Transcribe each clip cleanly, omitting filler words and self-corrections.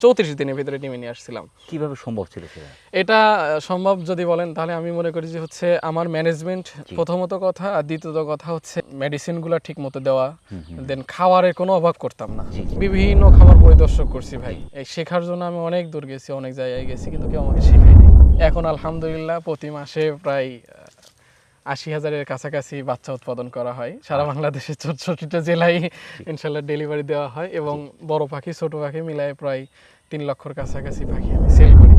34 দিনের ভিতরে ডিমে নিয়ে আসছিলাম। কিভাবে সম্ভব ছিল সেটা? এটা সম্ভব যদি বলেন তাহলে আমি মনে করি যে হচ্ছে আমার ম্যানেজমেন্ট প্রথমত কথা, আর দ্বিতীয়ত কথা হচ্ছে মেডিসিনগুলো ঠিক মতো দেওয়া, দেন খাবারের কোনো অভাব করতাম না। বিভিন্ন খামার পরিদর্শক করছি ভাই, এই শেখার জন্য আমি অনেক দূর গেছি, অনেক জায়গায় গেছি, কিন্তু কেউ আমাকে শেখায়নি। এখন আলহামদুলিল্লাহ প্রতি মাসে প্রায় 80,000-এর কাছাকাছি বাচ্চা উৎপাদন করা হয়। সারা বাংলাদেশের ছোট ছোটটা জেলায় ইনশাল্লাহ ডেলিভারি দেওয়া হয়, এবং বড় পাখি ছোট পাখি মিলায় প্রায় 3 লক্ষর কাছাকাছি পাখি আমি সেল করি।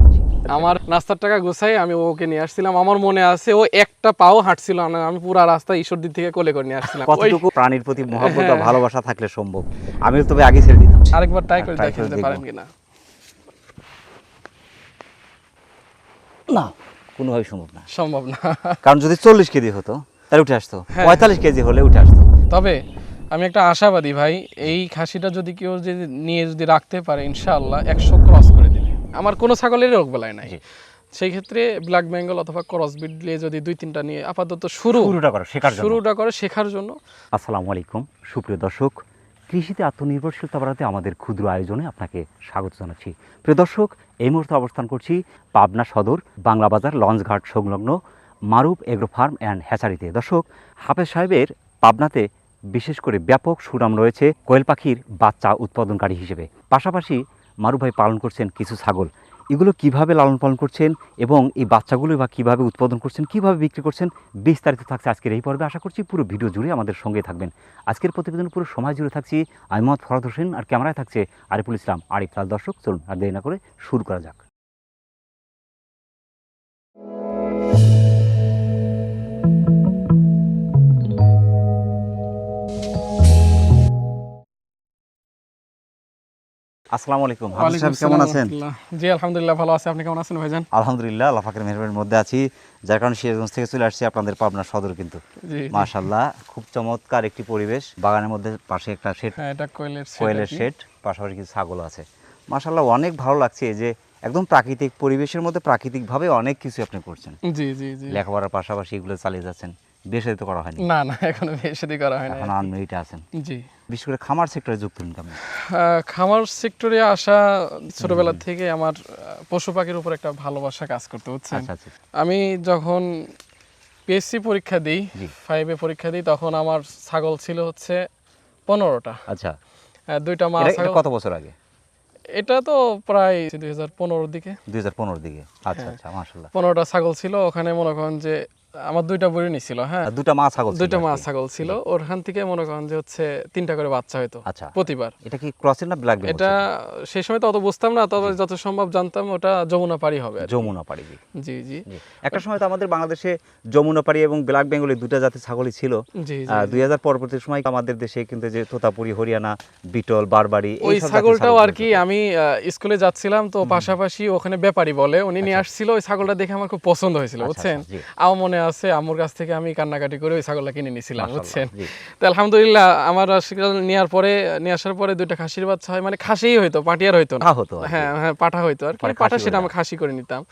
আমার নাস্তার টাকা গোছাই আমি ওকে নিয়ে আসছিলাম। আমার মনে আছে ও একটা পাও হাঁটছিল না, আমি পুরো রাস্তা ঈশ্বরদীর থেকে কোলে করে নিয়ে আসছিলাম। কতটুকু প্রাণীর প্রতি মহব্বত বা ভালোবাসা থাকলে সম্ভব? আমি তবে আগে ছেড়ে দিতাম। আরেকবার ট্রাই করে দেখতে পারেন কিনা? না, কোনোভাবেই সম্ভব না। সম্ভব না, কারণ যদি 40 কেজি হতো তাহলে উঠে আসতো, 45 কেজি হলে উঠে আসতো। তবে আমি একটা আশাবাদী ভাই, এই খাসিটা যদি কেউ যদি নিয়ে যদি রাখতে পারে ইনশাআল্লাহ 100 ক্রস করে দিবে। আমার কোনো ছাগলের রোগ বেলায় নাই, সেই ক্ষেত্রে ব্ল্যাক বেঙ্গল অথবা ক্রস বিড দিয়ে যদি 2-3টা নিয়ে আপাতত শুরুটা করে শেখার জন্য। আসসালামু আলাইকুম সুপ্রিয় দর্শক, কৃষিতে আত্মনির্ভরশীলতা বাড়াতে আমাদের ক্ষুদ্র আয়োজনে আপনাকে স্বাগত জানাচ্ছি। প্রিয় দর্শক, এই মুহূর্তে অবস্থান করছি পাবনা সদর বাংলাবাজার লঞ্চঘাট সংলগ্ন মারুফ এগ্রো ফার্ম অ্যান্ড হ্যাচারিতে। দর্শক, হাফেজ সাহেবের পাবনাতে বিশেষ করে ব্যাপক সুনাম রয়েছে কোয়েল পাখির বাচ্চা উৎপাদনকারী হিসেবে। পাশাপাশি মারুফ ভাই পালন করছেন কিছু ছাগল। এগুলো কিভাবে লালন পালন করছেন এবং এই বাচ্চাগুলো বা কীভাবে উৎপাদন করছেন, কিভাবে বিক্রি করছেন, বিস্তারিত থাকছে আজকের এই পর্বে। আশা করছি পুরো ভিডিও জুড়ে আমাদের সঙ্গে থাকবেন। আজকের প্রতিবেদন পুরো সময় জুড়ে থাকছি আমি মোহাম্মদ ফরহাদ হোসেন, আর ক্যামেরায় থাকছে আরিফুল ইসলাম আরিফ লাল। দর্শক, চলুন আর দেরি না করে শুরু করা যাক। আসসালামু আলাইকুম, হাফেজ সাহেব কেমন আছেন? জি আলহামদুলিল্লাহ ভালো আছি, আপনি কেমন আছেন ভাইজান? আলহামদুলিল্লাহ, আল্লাহ পাকের মেহেরবানির মধ্যে আছি, যার কারণে সিরাজগঞ্জ থেকে চলে আসছি আপনাদের পাবনা সদর। কিন্তু মাশাআল্লাহ খুব চমৎকার একটি পরিবেশ, বাগানের মধ্যে পাশে একটা শেড, এটা কোয়েলের শেড, পাশাপাশি কিছু ছাগল আছে। মাশাআল্লাহ অনেক ভালো লাগছে যে একদম প্রাকৃতিক পরিবেশের মধ্যে প্রাকৃতিকভাবে অনেক কিছু আপনি করছেন। জি জি জি, লেখাপড়ার পাশাপাশি এগুলো চালিয়ে যাচ্ছেন। বিয়ে তো করা হয়নি? না না, এখনো বিয়ে করা হয়নি, এখন আনমেরিটে আছেন। জি। বিশেষ করে খামার সেক্টরে যুক্ত হন কেমন? খামার সেক্টরে আসা ছোটবেলা থেকে আমার পশু পাখির উপর একটা ভালোবাসা কাজ করতে হচ্ছে। আমি যখন পিএসসি পরীক্ষা দিই, 5-এ পরীক্ষা দিই, তখন আমার ছাগল ছিল হচ্ছে 15টা। আচ্ছা, 2টা মা ছাগল। কত বছর আগে? এটা তো প্রায় 2015 দিকে। 2015 দিকে। আচ্ছা আচ্ছা, মাশাআল্লাহ 15টা ছাগল ছিল ওখানে। মনে করেন যে আমার 2টা বুড়ি ছিল, হ্যাঁ 2টা মা ছাগল, 2টা মা ছাগল ছিল। ওখান থেকে মনে করেন যে হচ্ছে 3টা করে বাচ্চা হতো প্রতিবার। এটা কি ক্রসের না ব্ল্যাক বেঙ্গল? এটা সেই সময় তো অত বুঝতাম না, তবে যত সম্ভব জানতাম ওটা যমুনা পাড়ি হবে। যমুনা পাড়ি, জি জি। একটা সময় তো আমাদের বাংলাদেশে যমুনা পাড়ি এবং ব্ল্যাক বেঙ্গল এই দুটা জাতের ছাগলই ছিল। 2000 পরবর্তী সময় আমাদের দেশে কিন্তু যে তোতাপুরি, হরিয়ানা, বিটল, বারবারি, ওই ছাগলটাও আর কি আমি স্কুলে যাচ্ছিলাম তো পাশাপাশি ওখানে ব্যাপারী বলে উনি নিয়ে আসছিল। ওই ছাগলটা দেখে আমার খুব পছন্দ হয়েছিল, বুঝছেন। আমার মনে আছে আম্মুর কাছ থেকে আমি কান্নাকাটি করে ওই ছাগলটা কিনে নিয়েছিলাম, বুঝছেন। তো আলহামদুলিল্লাহ আমার নিয়ে আসার পরে 2টা খাসির বাচ্চা হয়, মানে খাসিই হয়তো, পাটিয়ার হয়তো না। হ্যাঁ হ্যাঁ, পাঠা হয়তো আর কি। পাঠা সেটা আমি খাসি করে নিতাম।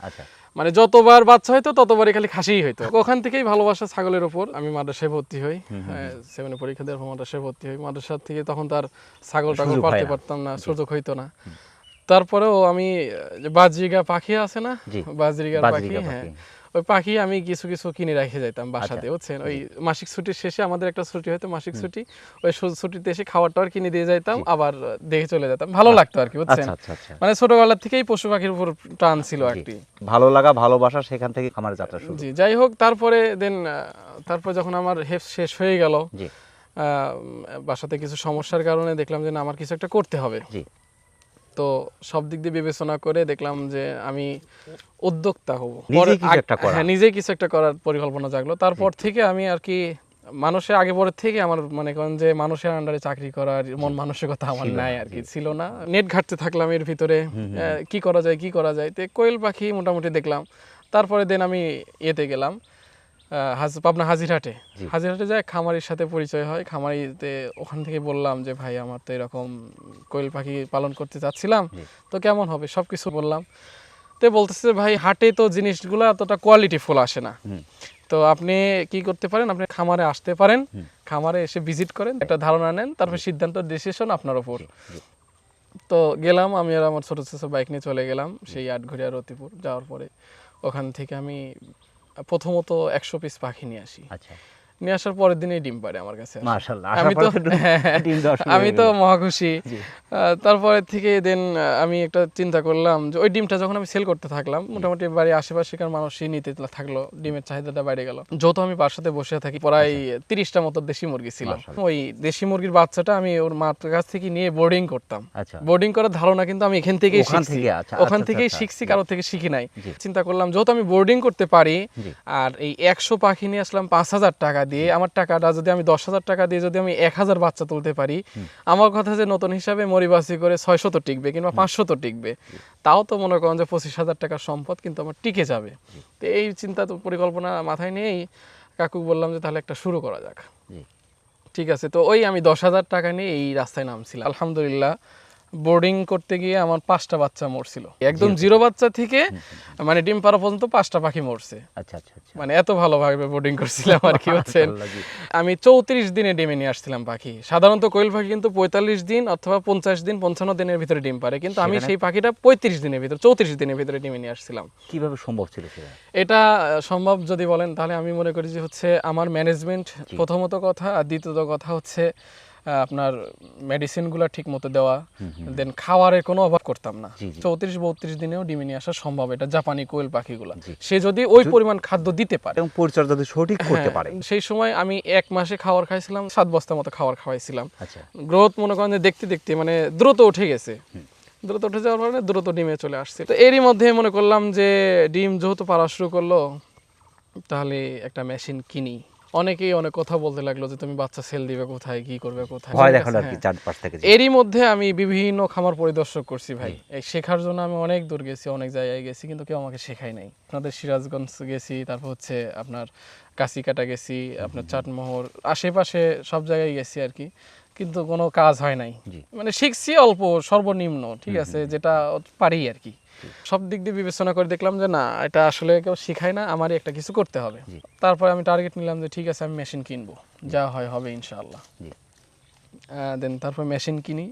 মানে যতবার বাচ্চা হয়তো ততবারই খালি খাসিই হয়তো। ওখান থেকেই ভালোবাসা ছাগলের উপর। আমি মাদ্রাসায় ভর্তি হই, 7-এ পরীক্ষা দেওয়ার পর মাদ্রাসায় ভর্তি হই। মাদ্রাসা থেকে তখন তার ছাগল টাগল পালতে পারতাম না, সুযোগ হইতো না। তারপরেও আমি বাজরিগা পাখি আছে না, বাজরিগার পাখি, হ্যাঁ ওই পাখি আমি কিছু কিছু কিনে রেখে যাইতাম বাসাতে, বুঝছেন। ওই মাসিক ছুটির শেষে আমাদের একটা ছুটি হয়তো মাসিক ছুটি, ওই ছুটিতে এসে খাবার টাবার কিনে দিয়ে যাইতাম, আবার দেখে চলে যেতাম। ভালো লাগতো আর কি, বুঝছেন। মানে ছোটবেলা থেকেই পশু পাখির উপর টান ছিল আর কি, ভালো লাগা ভালোবাসা, সেখান থেকে খামারের যাত্রা শুরু। জি, যাই হোক তারপরে তারপর যখন আমার হেফ শেষ হয়ে গেল, বাসাতে কিছু সমস্যার কারণে দেখলাম যে না, আমার কিছু একটা করতে হবে। তো সব দিক দিয়ে বিবেচনা করে দেখলাম যে আমি উদ্যোক্তা হব, নিজে কিছু একটা করার পরিকল্পনা জাগলো। তারপর থেকে আমি আর কি মানুষের আগে পরে থেকে আমার মনে করেন যে মানুষের আন্ডারে চাকরি করার মন মানসিকতা আমার নাই আর কি, ছিল না। নেট ঘাটতে থাকলাম এর ভিতরে, কি করা যায়। তো কোয়েল পাখি মোটামুটি দেখলাম। তারপরে আমি ইয়েতে গেলাম পাবনা হাজিরহাটে যায়, খামারির সাথে পরিচয় হয়। খামারিতে ওখান থেকে বললাম যে ভাই আমার তো এরকম কোয়েল পাখি পালন করতে চাচ্ছিলাম, তো কেমন হবে সবকিছু বললাম। তো বলতেছে ভাই হাটে তো জিনিসগুলো এতটা কোয়ালিটিফুল আসে না, তো আপনি কি করতে পারেন, আপনি খামারে আসতে পারেন, খামারে এসে ভিজিট করেন, একটা ধারণা নেন, তারপর সিদ্ধান্ত ডিসিশন আপনার উপর। তো গেলাম, আমি আর আমার ছোট ছোট বাইক নিয়ে চলে গেলাম সেই আটঘরিয়া রতিপুর। যাওয়ার পরে ওখান থেকে আমি প্রথমত 100 পিস পাখি নিয়ে আসি। আচ্ছা, নিয়ে আসার পরের দিনই ডিম পাড়ে আমার কাছে। মাশাআল্লাহ, আমি তো ডিম দেওয়া শুরু আমি হয়ে তো গেল। মহা খুশি। জি। তারপরে থেকে দেন আমি একটা চিন্তা করলাম যে ওই ডিমটা যখন আমি সেল করতে থাকলাম, মোটামুটি বাড়ির আশেপাশেকার মানুষই নিতে থাকলো, ডিমের চাহিদাটা বেড়ে গেল। যেহেতু আমি বাসার সাথে বসে থাকি, প্রায় 30টা মতো দেশি মুরগি ছিল। মাশাআল্লাহ। ওই দেশি মুরগির বাচ্চাটা আমি ওর মার কাছ থেকে নিয়ে বোর্ডিং করতাম। আচ্ছা, বোর্ডিং করার ধারণা কিন্তু আমি এখান থেকেই ওখান শিখছি। থেকে, আচ্ছা, ওখান আচ্ছা, থেকেই আচ্ছা, শিখছি, জি। কারো থেকে শিখি নাই। জি। চিন্তা করলাম যেহেতু আমি বোর্ডিং করতে পারি, জি। আর এই 100 পাখি নিয়ে আসলাম 5,000 টাকা দিয়ে, আমার টাকাটা যদি আমি 10,000 টাকা দিয়ে যদি আমি 1,000 বাচ্চা তুলতে পারি, আমার কথা যে নতুন হিসাবে মরিবাসি করে 600 তো টিকবে কিংবা 500 তো টিকবে, তাও তো মনে করেন যে 25,000 টাকার সম্পদ কিন্তু আমার টিকে যাবে। তো এই চিন্তা তো পরিকল্পনা মাথায় নিয়েই কাকু বললাম যে তাহলে একটা শুরু করা যাক। জি। ঠিক আছে, তো ওই আমি 10,000 টাকা নিয়ে এই রাস্তায় নামছিলাম। আলহামদুলিল্লাহ বোর্ডিং করতে গিয়ে আমার 5টা বাচ্চা মরছিল, একদম জিরো বাচ্চা থেকে মানে ডিম পাড়া পর্যন্ত 5টা পাখি মরছে। আচ্ছা, আচ্ছা, আচ্ছা। মানে এত ভালোভাবে বোর্ডিং করছিলাম আর কি, হচ্ছেন। মাশাআল্লাহ, জি। আমি 34 দিনে ডিমে নিয়ে আসছিলাম পাখি। সাধারণত কোয়েল পাখি কিন্তু 45 দিন অথবা 50 দিন 55 দিনের ভিতরে ডিম পারে, কিন্তু আমি সেখানে- সেই পাখিটা 35 দিনের ভিতরে 34 দিনের ভিতরে ডিমে নিয়ে আসছিলাম। কিভাবে সম্ভব ছিল সেটা? এটা সম্ভব যদি বলেন তাহলে আমি মনে করি যে হচ্ছে আমার ম্যানেজমেন্ট প্রথমত কথা, আর দ্বিতীয়ত কথা হচ্ছে আপনার মেডিসিনগুলো ঠিক মতো দেওয়া, দেন খাওয়ারের কোনো অভাব করতাম না। জি, জি। 34-32 দিনেও ডিমে নিয়ে আসা সম্ভব, এটা জাপানি কোয়েল পাখিগুলো। জি। সে যদি ওই পরিমাণ খাদ্য দিতে পারে এবং পরিচর্যা যদি সঠিক করতে হ্যাঁ, পারে। সেই সময় আমি 1 মাসে খাবার খাইছিলাম 7 বস্তা মতো খাবার খাওয়াইছিলাম। আচ্ছা, গ্রোথ মনে করেন যে দেখতে দেখতে মানে দ্রুত উঠে গেছে। দ্রুত উঠে যাওয়ার কারণে দ্রুত ডিমে চলে আসছে। তো এরই মধ্যে মনে করলাম যে ডিম যেহেতু পাড়া শুরু করলো, তাহলে একটা মেশিন কিনি। অনেকেই অনেক কথা বলতে লাগলো যে তুমি বাচ্চা সেল দিবে কোথায়, কি করবে কোথায়। ভয় ঠিক আছে, দেখালো আর কি হ্যাঁ। চারপাশ থেকে। জি। এরই মধ্যে আমি বিভিন্ন খামার পরিদর্শক করছি ভাই। এই শেখার জন্য আমি অনেক দূর গেছি, অনেক জায়গায় গেছি, কিন্তু কেউ আমাকে শেখায় নাই। আপনাদের সিরাজগঞ্জ গেছি, তারপর হচ্ছে আপনার কাশিকাটা গেছি, আপনার চাটমোহর, আশেপাশে সব জায়গায় গেছি আর কি, কিন্তু কোনো কাজ হয় নাই। জি। মানে শিখছি অল্প, সর্বনিম্ন, ঠিক আছে, যেটা পারি আর কি। সব দিক দিয়ে বিবেচনা করে দেখলাম যে না, এটা আসলে কেউ শিখায় না, আমারই একটা কিছু করতে হবে। জি। তারপরে আমি টার্গেট নিলাম যে ঠিক আছে আমি মেশিন কিনবো, যা হয় হবে ইনশাআল্লাহ। জি। দেন তারপর মেশিন কিনি,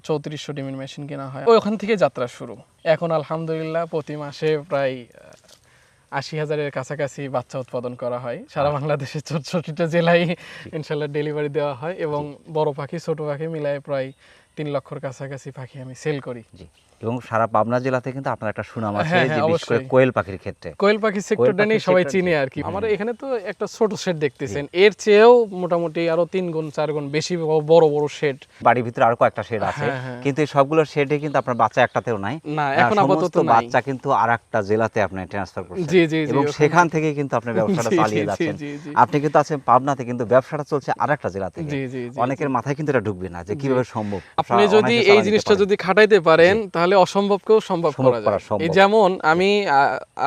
3400 ডিমের মেশিন কেনা হয়, ওখান থেকে যাত্রা শুরু। এখন আলহামদুলিল্লাহ প্রতি মাসে প্রায় 80,000-এর কাছাকাছি বাচ্চা উৎপাদন করা হয়। সারা বাংলাদেশের ছোট ছোটটা জেলায় ইনশাল্লাহ ডেলিভারি দেওয়া হয়, এবং বড় পাখি ছোট পাখি মিলায় প্রায় 3 লক্ষর কাছাকাছি পাখি আমি সেল করি। জি। এবং সারা পাবনা জেলাতে কিন্তু আপনার একটা সুনাম আছে, হ্যাঁ, যে হ্যাঁ, বিশেষ করে অবশ্যই। কোয়েল পাখির ক্ষেত্রে। কোয়েল পাখি সেক্টরটা নিয়ে পাখির সবাই sector, চিনে জি। আর কি। আমার এখানে তো একটা ছোট শেড দেখতেছেন, এর চেয়েও মোটামুটি আরো 3 গুণ 4 গুণ বেশি বড় বড় শেড। বাড়ির ভিতরে আরো কয়েকটা শেড আছে, হ্যাঁ, হ্যাঁ। কিন্তু এই সবগুলোর শেডে কিন্তু আপনার বাচ্চা একটাতেও নাই। না, এখন আপাতত সমস্ত নাই। বাচ্চা কিন্তু আরেকটা জেলাতে আপনি ট্রান্সফার করছেন। জি, জি, জি, এবং ওখান সেখান থেকে কিন্তু আপনি ব্যবসাটা জি, চালিয়ে জি, যাচ্ছেন। জি, জি। আপনি কিন্তু আছেন পাবনাতে, কিন্তু ব্যবসাটা চলছে আরেকটা জেলা থেকে। জি, জি, জি, অনেকের মাথায় কিন্তু এটা ঢুকবে না যে কিভাবে সম্ভব। আপনি যদি অনায়াসে এই চালাতে জিনিসটা পারেন। যদি খাটাইতে পারেন, তাহলে অসম্ভবকেও সম্ভব করা যায়। সম্ভব। এই যেমন আমি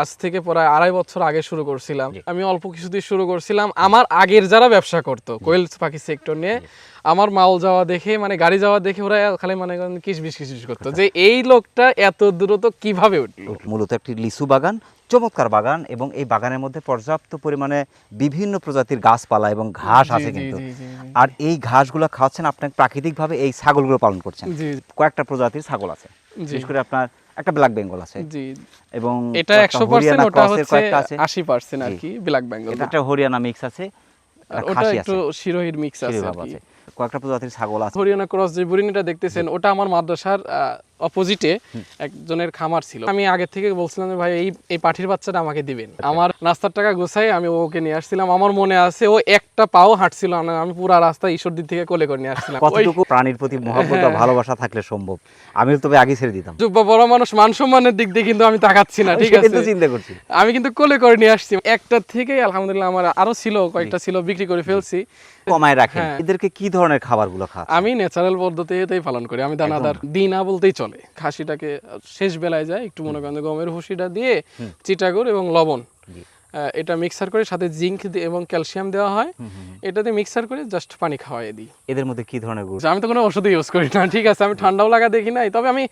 আজ থেকে প্রায় 2.5 বছর আগে শুরু করছিলাম। জি। আমি অল্প কিছু দিয়ে শুরু করছিলাম। আমার আগের যারা ব্যবসা করতো কোয়েল পাখি সেক্টর নিয়ে, আমার মাল যাওয়া দেখে, মানে গাড়ি যাওয়া দেখে ওরা খালি মানে কিসবিস করতো যে এই লোকটা এত দ্রুত কিভাবে উঠলো। মূলত একটি লিচু বাগান, চমৎকার বাগান, এবং এই বাগানের মধ্যে পর্যাপ্ত পরিমাণে বিভিন্ন প্রজাতির গাছপালা এবং ঘাস জি, আছে জি, কিন্তু। জি, জি, জি। আর এই ঘাসগুলো খাওয়াচ্ছেন আপনার প্রাকৃতিকভাবে, এই ছাগলগুলো পালন করছেন। জি, কয়েকটা প্রজাতির ছাগল আছে, জি। বিশেষ করে আপনার একটা ব্ল্যাক বেঙ্গল আছে, জি, এবং এটা কয়েকটা 100%, হরিয়ানা ওটা ক্রসের হচ্ছে কয়েকটা আছে। 80% আর জি। কি ব্ল্যাক বেঙ্গল। এটা একটা হরিয়ানা মিক্স আছে, আর একটা ওটা খাসি একটু আছে, শিরোহির মিক্স আছে আর শিরোভাব কি। আছে, কয়েকটা প্রজাতির ছাগল আছে। হরিয়ানা ক্রস যে বুরিনিটা দেখতেছেন, ওটা আমার মাদ্রাসার অপোজিটে একজনের খামার ছিল। আমি আগে থেকে বলছিলাম যে ভাই এই পাঠির বাচ্চাটা আমাকে দিবেন। আমার নাস্তার টাকা গোছাই আমি ওকে নিয়ে আসছিলাম। আমার মনে আছে ও একটা পাও হাঁটছিল না, আমি পুরো রাস্তা ঈশ্বরদী থেকে কোলে করে নিয়ে আসছিলাম। ওই কতটুকু প্রাণীর প্রতি মহব্বত বা ভালোবাসা থাকলে সম্ভব। আমি তবে আগে ছেড়ে দিতাম। যুব বড় মানুষ মান সম্মানের দিক দিয়ে কিন্তু আমি তাকাচ্ছি না, ঠিক সেটাই আছে, তো চিন্তা করছি। আমি কিন্তু কোলে করে নিয়ে আসছি। একটা থেকে আলহামদুলিল্লাহ আমার আরো ছিল, কয়েকটা ছিল, বিক্রি করে ফেলছি। কমায় রাখেন। হ্যাঁ। এদেরকে কি ধরনের খাবারগুলো খাওয়া? আমি ন্যাচারাল পদ্ধতিতেই পালন করি। আমি দানাদার দিই না বলতেই চলে। খাসিটাকে শেষ বেলায় যায় একটু মনে করেন যে গমের ভুসিটা দিয়ে চিটাগুড় এবং লবণ, জি। এটা মিক্সার করে সাথে জিঙ্ক এবং ক্যালসিয়াম দেওয়া হয়, এটা দিয়ে মিক্সার করে জাস্ট পানি খাওয়াই দিই। এদের মধ্যে কি ধরনের গুড়? আমি তো কোনো ওষুধ ইউজ করি না, ঠিক আছে, আমি ঠান্ডাও লাগা দেখি নাই। তবে আমি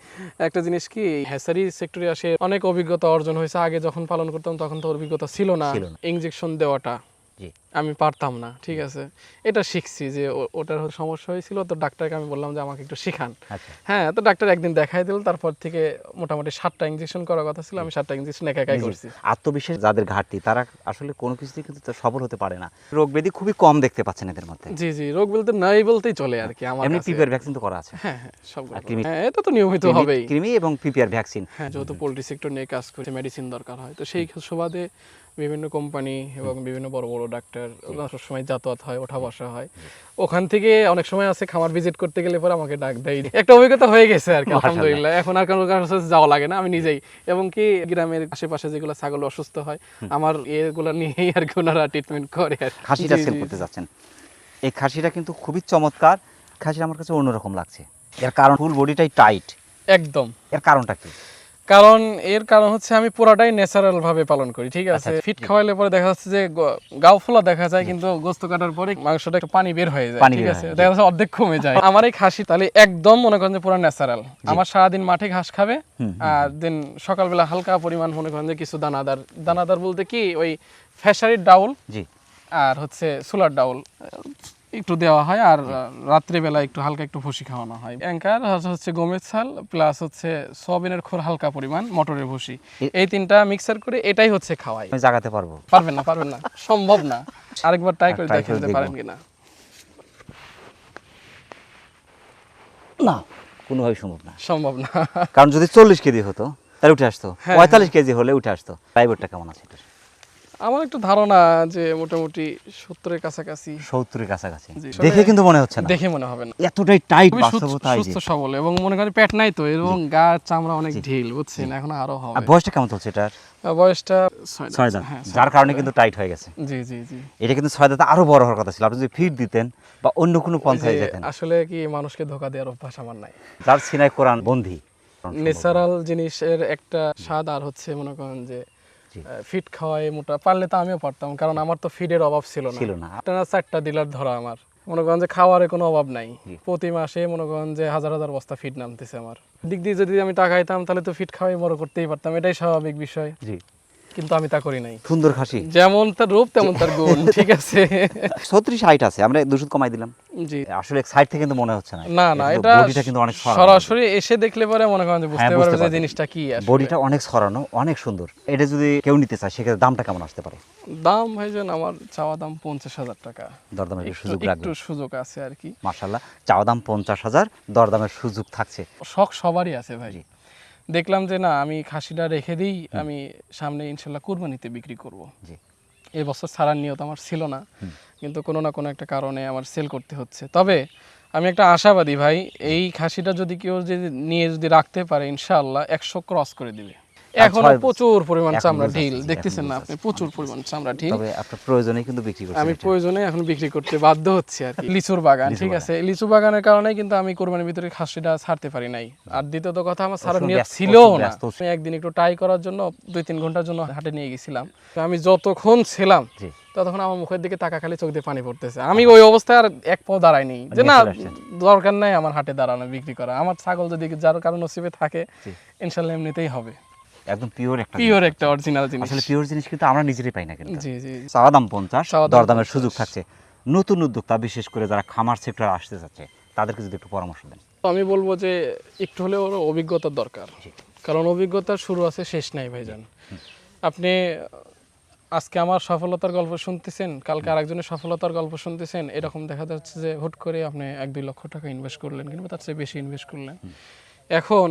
একটা জিনিস কি, হ্যাসারি সেক্টরে আসে অনেক অভিজ্ঞতা অর্জন হয়েছে। আগে যখন পালন করতাম তখন তো অভিজ্ঞতা ছিল না ছিল না। ইনজেকশন দেওয়াটা, জি। আমি পারতাম না, ঠিক আছে। এটা শিখছি যে ওটার সমস্যা হয়েছিল, তো ডাক্তারকে আমি বললাম যে আমাকে একটু শেখান। আচ্ছা। হ্যাঁ, তো ডাক্তার একদিন দেখাই দিল, তারপর থেকে মোটামুটি 7টা ইনজেকশন করার কথা ছিল, আমি 7টা ইনজেকশন একা একাই নিজে করছি। আত্মবিশ্বাস যাদের ঘাটতি তারা আসলে কোনো কিছুতেই কিন্তু সফল হতে পারে না। রোগ ব্যাধি খুবই কম দেখতে পাচ্ছেন এদের মধ্যে। জি, জি, রোগ বলতে নাই বলতেই চলে আর কি আমার এমনি কাছে। পিপিআর ভ্যাকসিন তো করা আছে। হ্যাঁ, হ্যাঁ, সবগুলো আর কৃমি- হ্যাঁ, এটা তো নিয়মিত হবেই। কৃমি এবং পিপিআর ভ্যাকসিন। হ্যাঁ, যেহেতু পোল্ট্রি সেক্টর নিয়ে কাজ করছে, মেডিসিন দরকার হয়, তো সেই সুবাদে বিভিন্ন কোম্পানি এবং বিভিন্ন বড় বড় ডাক্তার সবসময় যাতায়াত হয়, ওঠা বসা হয়। ওখান থেকে অনেক সময় আছে খামার ভিজিট করতে গেলে পরে আমাকে ডাক দেয়। একটা অভিজ্ঞতা হয়ে গেছে আর কি, মাশাআল্লাহ। আলহামদুলিল্লাহ। এখন আর কারোর কাছে যাওয়া লাগে না, আমি নিজেই। এবং কি গ্রামের আশেপাশে যেগুলো ছাগল অসুস্থ হয়, আমার এগুলো নিয়েই আর কি ওনারা ট্রিটমেন্ট করে আর কি। খাসিটা জি, সেল জি, করতে জি। যাচ্ছেন, এই খাসিটা কিন্তু খুবই চমৎকার। খাসিটা আমার কাছে অন্যরকম লাগছে। এর কারণ ফুল বডিটাই টাইট। একদম। এর কারণটা কি? এর কারণ হচ্ছে আমি পুরাটাই ন্যাচারাল ভাবে পালন করি, ঠিক আছে। আচ্ছা, ফিট খাওয়াইলে পরে দেখা যাচ্ছে যে গাও ফোলা দেখা যায়, কিন্তু গোস্ত কাটার পরে মাংসটা একটু পানি বের হয়ে যায়, পানি ঠিক বের আছে, হয়, জি। দেখা যাচ্ছে অর্ধেক কমে যায়। আমার এই খাসি তাহলে একদম মনে করেন যে পুরো ন্যাচারাল। আমার সারাদিন মাঠে ঘাস খাবে, আর দিন সকালবেলা হালকা পরিমাণ মনে করেন যে কিছু দানাদার বলতে কি ওই ফ্যাশারির ডাউল জি। আর হচ্ছে সোলার ডাউল একটু দেওয়া হয়, আর রাত্রিবেলা একটু হালকা একটু ভুসি খাওয়ানো হয়। অ্যাঙ্কার হচ্ছে গমের ছাল প্লাস হচ্ছে সয়াবিনের খোল হালকা পরিমাণ, মটরের ভুসি, এই তিনটা মিক্সার করে এটাই হচ্ছে খাওয়াই। আমি জাগাতে পারবো? পারবেন না, সম্ভব না। আরেকবার ট্রাই করে try দেখে করে নিতে দেখবো। পারেন কিনা। না, কোনোভাবেই সম্ভব না। সম্ভব না। কারণ যদি 40 কেজি হতো তাহলে উঠে আসতো, হ্যাঁ, 45 কেজি হলে উঠে আসতো। প্রাইভেটটা কেমন আছে এটার? আমার একটু ধারণা যে মোটামুটি 70-এর কাছাকাছি। 70-এর কাছাকাছি। জি। দেখে কিন্তু মনে হচ্ছে না, দেখে মনে হবে না। এতটাই টাইট খুবই বাস্তবতা। এই যে সুস্থ সবল, এবং মনে করেন পেট নাই তো, এবং গা চামড়া অনেক ঢিল, বুঝছেন, এখন আরো আর হবে। বয়সটা কেমন চলছে এটার? বয়সটা 6 ছয় দাঁত। দাঁত, হ্যাঁ, যার কারণে কিন্তু টাইট হয়ে গেছে। জি, জি, জি। এটা কিন্তু 6 দাঁতে আরো বড় হওয়ার কথা ছিল। আপনি যদি ফিড দিতেন বা অন্য কোনো পন্থায় যে যেতেন। আসলে কি মানুষকে ধোকা দেওয়ার অভ্যাস আমার নাই। যার সিনাই কোরআন বন্ধি। ন্যাচারাল জিনিসের একটা স্বাদ, আর হচ্ছে মনে করেন যে জি। ফিট খাওয়াই মোটা পারলে তো আমিও পারতাম, কারণ আমার তো ফিডের অভাব ছিল না। একটা না 4টা ডিলার ধরা আমার, মনে করেন যে খাওয়ারের কোনো অভাব নাই। প্রতি মাসে মনে করেন যে হাজার হাজার বস্তা ফিড নামতেছে আমার দিক দিয়ে। যদি আমি টাকাইতাম তাহলে তো ফিড খাওয়াই বড় করতেই পারতাম, এটাই স্বাভাবিক বিষয়। জি। কিন্তু আমি তা করি নাই। সুন্দর খাসি, যেমন তার রূপ তেমন তার গুণ, ঠিক আছে। 36 হাইট আছে, আমরা 2 কমাই দিলাম। জি। আসলে সাইড থেকে কিন্তু মনে হচ্ছে না। না না, কিন্তু এটা বডিটা কিন্তু অনেক সরানো। সরাসরি এসে দেখলে পরে মনে করেন যে বুঝতে হ্যাঁ, পারবে যে পারবেন। জিনিসটা কি আসলে। বডিটা অনেক সরানো, অনেক সুন্দর। এটা যদি কেউ নিতে চায় সেক্ষেত্রে দামটা কেমন আসতে পারে? দাম ভাইজান আমার চাওয়া দাম 50,000 টাকা। দরদামের সুযোগ একটু রাখবেন? সুযোগ আছে আর কি। মাশাআল্লাহ, চাওয়া দাম 50,000, দরদামের সুযোগ থাকছে। শখ সবারই আছে ভাই। দেখলাম যে না, আমি খাসিটা রেখে দিই, আমি সামনে ইনশাল্লাহ কুরবানিতে বিক্রি করব। জি। এই বছর ছাড়ার নিয়ত আমার ছিল না, কিন্তু কোনো না কোনো একটা কারণে আমার সেল করতে হচ্ছে। তবে আমি একটা আশাবাদী ভাই, এই খাসিটা যদি কেউ নিয়ে যদি রাখতে পারে, ইনশাআল্লাহ 100 ক্রস করে দিবে। এখনো প্রচুর পরিমাণ এখন চামড়া বুঝতে ঢিল, পারছি, দেখতেছেন এখন না বুঝতে আপনি, পারছি। প্রচুর পরিমাণ চামড়া ঢিল। তবে আপনার প্রয়োজনেই কিন্তু বিক্রি করছেন আমি এটা। প্রয়োজনে এখন বিক্রি করতে বাধ্য হচ্ছি আর কি। লিচুর বাগান, ঠিক আছে, লিচু বাগানের কারণে কিন্তু আমি কোরবানির ভিতরে খাসিটা ছাড়তে পারি নাই। আর দ্বিতীয়ত কথা, আমার ছাড়ার নিয়ত ছিল না। আমি একদিন একটু ট্রাই করার জন্য 2-3 ঘন্টার জন্য হাটে নিয়ে গেছিলাম। তো আমি যতক্ষণ ছিলাম জি। ততক্ষণ আমার মুখের দিকে তাকা খালি চোখ দিয়ে পানি পড়তেছে। আমি ওই অবস্থায় আর এক পাও দাঁড়াইনি যে না, দরকার নাই আমার হাটে দাঁড়ানো, বিক্রি করা। আমার ছাগল যদি যার কারো নসিবে থাকে, ইনশাল্লাহ এমনিতেই হবে। একদম পিওর একটা অরিজিনাল জিনিস। আসলে পিওর জিনিস কিন্তু আমরা নিজেরাই পাই না কিন্তু। জি, জি। চাওয়া দাম 50, চাওয়া দাম দরদামের 50 সুযোগ থাকছে। নতুন উদ্যোক্তা, বিশেষ করে যারা খামার সেক্টরে আসতে যাচ্ছে, তাদেরকে যদি একটু পরামর্শ দেন। তো আমি বলবো যে একটু হলেও ওর অভিজ্ঞতার দরকার, কারণ অভিজ্ঞতার শুরু আছে শেষ নাই ভাইজান। আপনি আজকে আমার সফলতার গল্প শুনতেছেন, কালকে আরেকজনের সফলতার গল্প শুনতেছেন, এরকম দেখা যাচ্ছে যে হুট করে আপনি 1-2 লক্ষ টাকা ইনভেস্ট করলেন, কিংবা তার চেয়ে বেশি ইনভেস্ট করলেন। এখন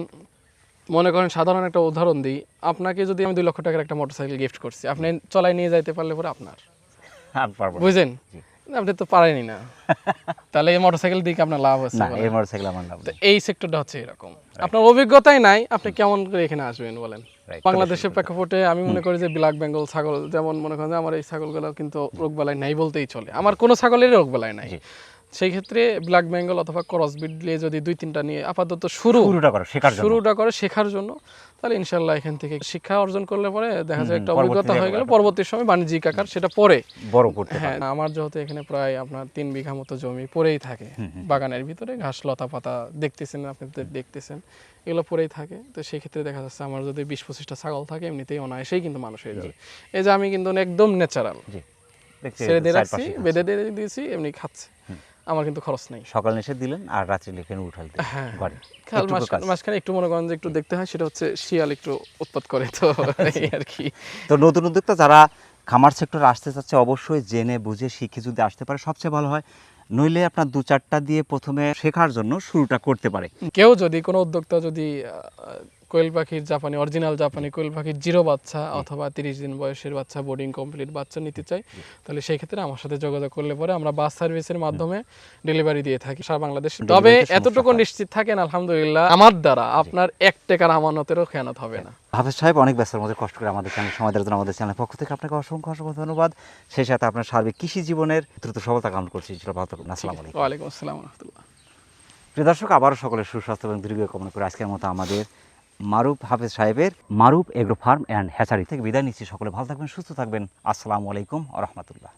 মনে করেন সাধারণ একটা উদাহরণ দিই, আপনাকে যদি আমি 2 লক্ষ টাকার একটা মোটরসাইকেল গিফট করছি, আপনি চলাই নিয়ে যাইতে পারলে পরে আপনার, আর পারবো না। বুঝলেন, আপনি তো পারেনি না, তাহলে এই মোটরসাইকেল দিকে আপনার লাভ হচ্ছে না, বলেন? এই মোটরসাইকেল আমার লাভ তো নেই। এই সেক্টরটা হচ্ছে এরকম, আপনার অভিজ্ঞতাই নাই, আপনি কেমন করে এখানে আসবেন বলেন? Right. বাংলাদেশের প্রেক্ষাপটে আমি মনে করি যে ব্ল্যাক বেঙ্গল ছাগল, যেমন মনে করেন যে আমার এই ছাগলগুলো কিন্তু রোগবালাই নাই বলতেই চলে, আমার কোনো ছাগলেরই রোগবালাই নাই। সেই ক্ষেত্রে ব্ল্যাক বেঙ্গল অথবা ক্রস ব্রিড দিয়ে যদি 2-3টা নিয়ে আপাতত শুরুটা করে শেখার জন্য, তাহলে ইনশাল্লাহ এখান থেকে শিক্ষা অর্জন করলে পরে দেখা যায় একটা অভিজ্ঞতা হয়ে গেলে পরবর্তী সময় বাণিজ্যিক আকার সেটা পরে বড় করতে পারে। হ্যাঁ, আমার যেহেতু এখানে প্রায় আপনার 3 বিঘা মতো জমি পড়েই থাকে, বাগানের ভিতরে ঘাস লতা পাতা দেখতেছেন, আপনি দেখতেছেন, এগুলো পড়েই থাকে। তো সেই ক্ষেত্রে দেখা যাচ্ছে আমার যদি 20-25টা ছাগল থাকে, এমনিতেই অনায়াসেই কিন্তু মানুষ হয়ে যাবে। এই যে আমি কিন্তু একদম ন্যাচারাল, দেখতে ছেড়ে দিয়ে রাখছি, চারপাশে খাচ্ছে। বেঁধে দিয়ে দিয়েছি, এমনি খাচ্ছে। আমার কিন্তু খরচ নেই। সকাল নেশে দিলেন আর রাত্রে এখানে উঠাল দিলেন হ্যাঁ, ঘরে। খাল এটুকু কাজ। মাঝখানে একটু মনে করেন যে একটু দেখতে হয়, সেটা হচ্ছে শিয়াল একটু উৎপাত করে, তো এই আর কি। তো নতুন উদ্যোক্তা যারা খামার সেক্টরে আসতে চাচ্ছে অবশ্যই জেনে বুঝে শিখে যদি আসতে পারে সবচেয়ে ভালো হয়, নইলে আপনার 2-4টা দিয়ে প্রথমে শেখার জন্য শুরুটা করতে পারে। কেউ যদি কোনো উদ্যোক্তা যদি কোয়েল পাখির জাপানি, অরিজিনাল জাপানি কোয়েল পাখির 0 বাচ্চা অথবা 30 দিন বয়সের বাচ্চা, বোর্ডিং কমপ্লিট বাচ্চা নিতে চাই, তাহলে সেই ক্ষেত্রে আমার সাথে যোগাযোগ করলে পরে আমরা বাস সার্ভিসের মাধ্যমে ডেলিভারি দিয়ে থাকি সারা বাংলাদেশে। তবে ডেলিভারিতে সমস্যা এতটুকু হয়। নিশ্চিত থাকেন আলহামদুলিল্লাহ, আমার দ্বারা আপনার 1 টাকার আমানতেরও খেয়ানত হবে না। হাফেজ সাহেব, অনেক ব্যস্তের মধ্যে কষ্ট করে আমাদের চ্যানেল সময় দেওয়ার জন্য আমাদের চ্যানেলের পক্ষ থেকে আপনাকে অসংখ্য অসংখ্য ধন্যবাদ। সেই সাথে আপনার সার্বিক কৃষি জীবনের দ্রুত সফলতা কামনা করছি। ভালো থাকুন। আসসালামু আলাইকুম। ওয়ালাইকুম আসসালাম রহমতুল্লাহ। প্রিয় দর্শক, আবারও সকলের সুস্বাস্থ্য এবং দীর্ঘ কামনা করে আজকের মতো আমাদের মারুফ হাফেজ সাহেবের মারুফ এগ্রো ফার্ম অ্যান্ড হ্যাচারি থেকে বিদায় নিচ্ছি। সকলে ভালো থাকবেন, সুস্থ থাকবেন। আসসালামু আলাইকুম ওয়া রাহমাতুল্লাহ।